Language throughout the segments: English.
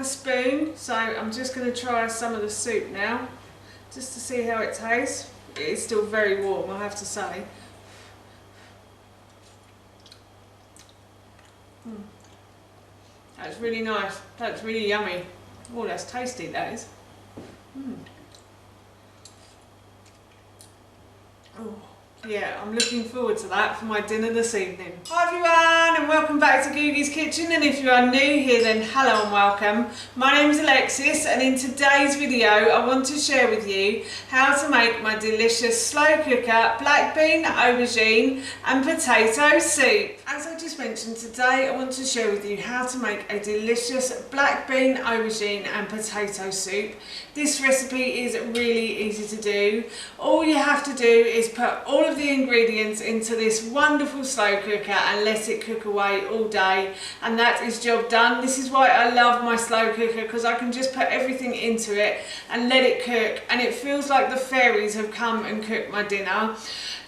spoon, so I'm just going to try some of the soup now, just to see how it tastes. It is still very warm, I have to say. That's really nice. That's really yummy. Oh, that's tasty, that is. Oh, yeah, I'm looking forward to that for my dinner this evening. Hi everyone, and welcome back to Googie's Kitchen, and if you are new here then hello and welcome. My name is Alexis, and in today's video I want to share with you how to make my delicious slow cooker black bean, aubergine and potato soup. As I just mentioned, today I want to share with you how to make a delicious black bean, aubergine and potato soup. This recipe is really easy to do. All you have to do is put all of the ingredients into this wonderful slow cooker and let it cook away all day, and that is job done. This is why I love my slow cooker, because I can just put everything into it and let it cook, and it feels like the fairies have come and cooked my dinner.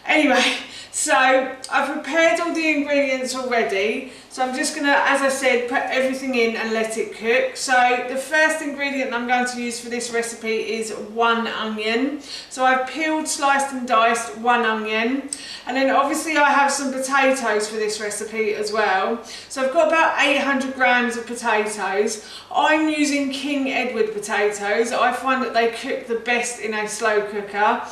Anyway, so I've prepared all the ingredients already, so I'm just going to, as I said, put everything in and let it cook. So the first ingredient I'm going to use for this recipe is 1 onion. So I've peeled, sliced and diced 1 onion, and then obviously I have some potatoes for this recipe as well. So I've got about 800 grams of potatoes. I'm using King Edward potatoes. I find that they cook the best in a slow cooker.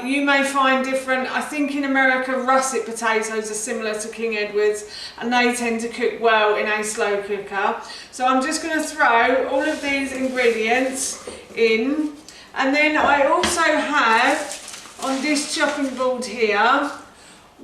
You may find different. I think in America russet potatoes are similar to King Edwards, and they tend to cook well in a slow cooker. So I'm just going to throw all of these ingredients in, and then I also have on this chopping board here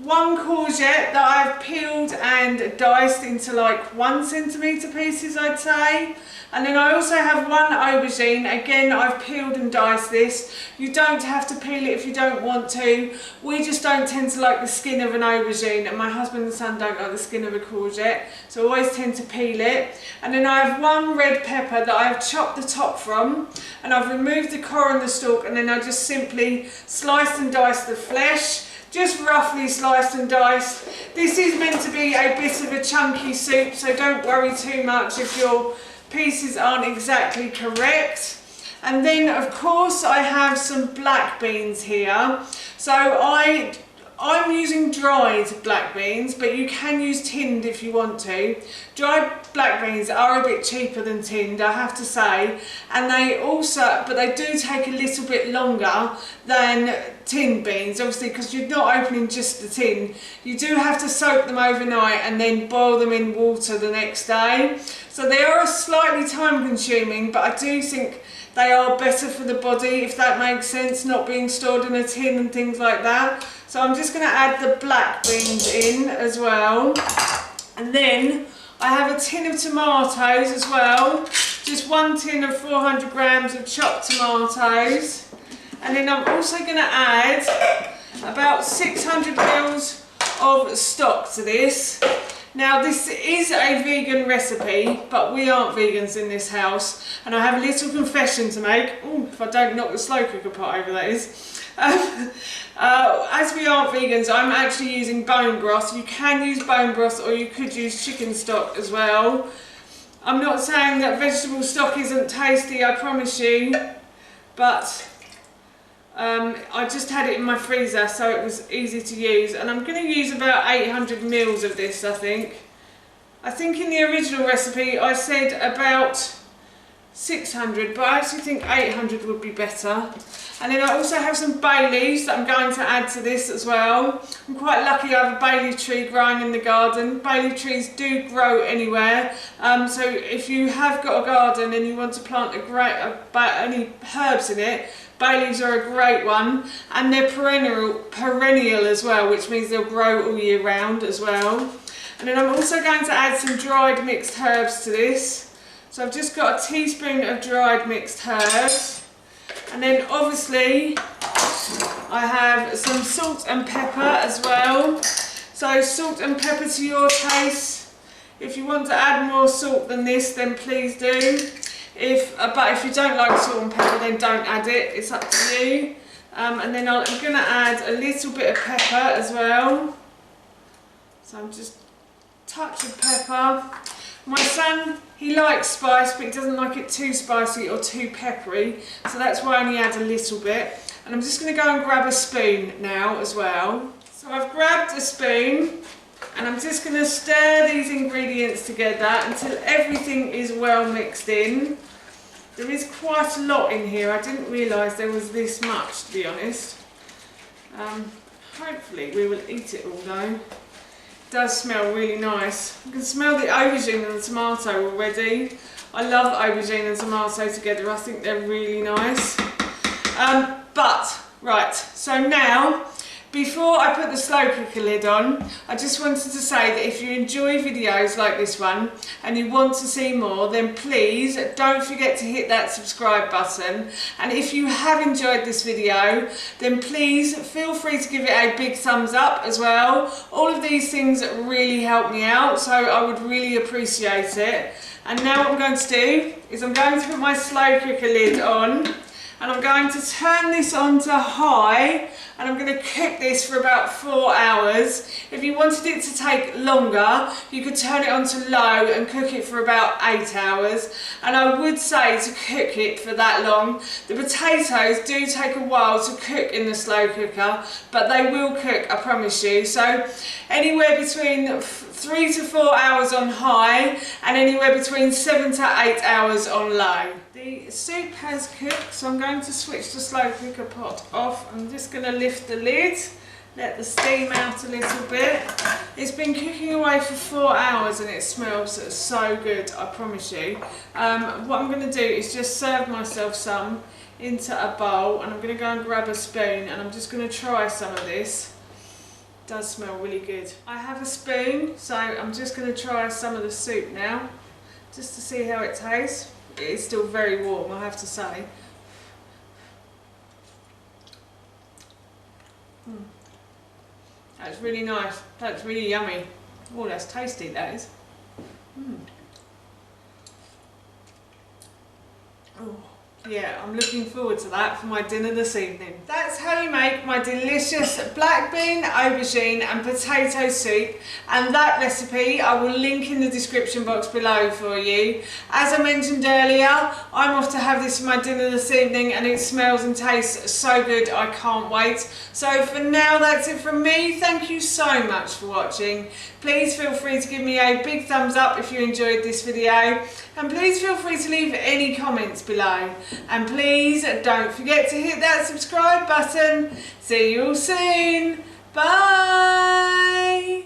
1 courgette that I've peeled and diced into like 1 centimetre pieces, I'd say. And then I also have 1 aubergine. Again, I've peeled and diced this. You don't have to peel it if you don't want to. We just don't tend to like the skin of an aubergine, and my husband and son don't like the skin of a courgette, so I always tend to peel it. And then I have 1 red pepper that I've chopped the top from, and I've removed the core and the stalk, and then I just simply sliced and diced the flesh. Just roughly sliced and diced. This is meant to be a bit of a chunky soup, so don't worry too much if your pieces aren't exactly correct. And then of course I have some black beans here. So I'm using dried black beans, but you can use tinned if you want to. Dried black beans are a bit cheaper than tinned, I have to say, and but they do take a little bit longer than tinned beans, obviously, because you're not opening just the tin. You do have to soak them overnight and then boil them in water the next day. So they are slightly time consuming, but I do think they are better for the body, if that makes sense, not being stored in a tin and things like that. So I'm just going to add the black beans in as well. And then I have a tin of tomatoes as well. Just 1 tin of 400 grams of chopped tomatoes. And then I'm also going to add about 600 mils of stock to this. Now this is a vegan recipe, but we aren't vegans in this house, and I have a little confession to make. Ooh, if I don't knock the slow cooker pot over, that is. As we aren't vegans, I'm actually using bone broth. You can use bone broth, or you could use chicken stock as well. I'm not saying that vegetable stock isn't tasty, I promise you, but I just had it in my freezer, so it was easy to use, and I'm going to use about 800 mils of this, I think. I think in the original recipe I said about 600, but I actually think 800 would be better. And then I also have some bay leaves that I'm going to add to this as well. I'm quite lucky I have a bay leaf tree growing in the garden. Bay leaf trees do grow anywhere, so if you have got a garden and you want to plant any herbs in it, bay leaves are a great one, and they're perennial as well, which means they'll grow all year round as well. And then I'm also going to add some dried mixed herbs to this. So I've just got a teaspoon of dried mixed herbs, and then obviously I have some salt and pepper as well. So salt and pepper to your taste. If you want to add more salt than this, then please do. But if you don't like salt and pepper, then don't add it, it's up to you. And then I'm going to add a little bit of pepper as well. So I'm just a touch of pepper. My son, he likes spice, but he doesn't like it too spicy or too peppery, so that's why I only add a little bit. And I'm just going to go and grab a spoon now as well. So I've grabbed a spoon and I'm just going to stir these ingredients together until everything is well mixed in. There is quite a lot in here. I didn't realise there was this much, to be honest. Hopefully we will eat it all though. It does smell really nice. You can smell the aubergine and the tomato already. I love aubergine and tomato together. I think they're really nice. Right, so now, before I put the slow cooker lid on, I just wanted to say that if you enjoy videos like this one and you want to see more, then please don't forget to hit that subscribe button. And if you have enjoyed this video, then please feel free to give it a big thumbs up as well. All of these things really help me out, so I would really appreciate it. And now what I'm going to do is I'm going to put my slow cooker lid on. And I'm going to turn this on to high and I'm going to cook this for about 4 hours. If you wanted it to take longer, you could turn it on to low and cook it for about 8 hours. And I would say to cook it for that long. The potatoes do take a while to cook in the slow cooker, but they will cook, I promise you. So anywhere between 3 to 4 hours on high and anywhere between 7 to 8 hours on low. The soup has cooked, so I'm going to switch the slow cooker pot off. I'm just going to lift the lid, let the steam out a little bit. It's been cooking away for 4 hours and it smells so good, I promise you. What I'm going to do is just serve myself some into a bowl, and I'm going to go and grab a spoon and I'm just going to try some of this. It does smell really good. I have a spoon, so I'm just going to try some of the soup now, just to see how it tastes. It is still very warm, I have to say. That's really nice. That's really yummy. Oh, that's tasty, that is. Oh. Yeah, I'm looking forward to that for my dinner this evening. That's how you make my delicious black bean, aubergine and potato soup, and that recipe I will link in the description box below for you. As I mentioned earlier, I'm off to have this for my dinner this evening and it smells and tastes so good, I can't wait. So for now, that's it from me. Thank you so much for watching. Please feel free to give me a big thumbs up if you enjoyed this video, and please feel free to leave any comments below. And please don't forget to hit that subscribe button. See you all soon. Bye.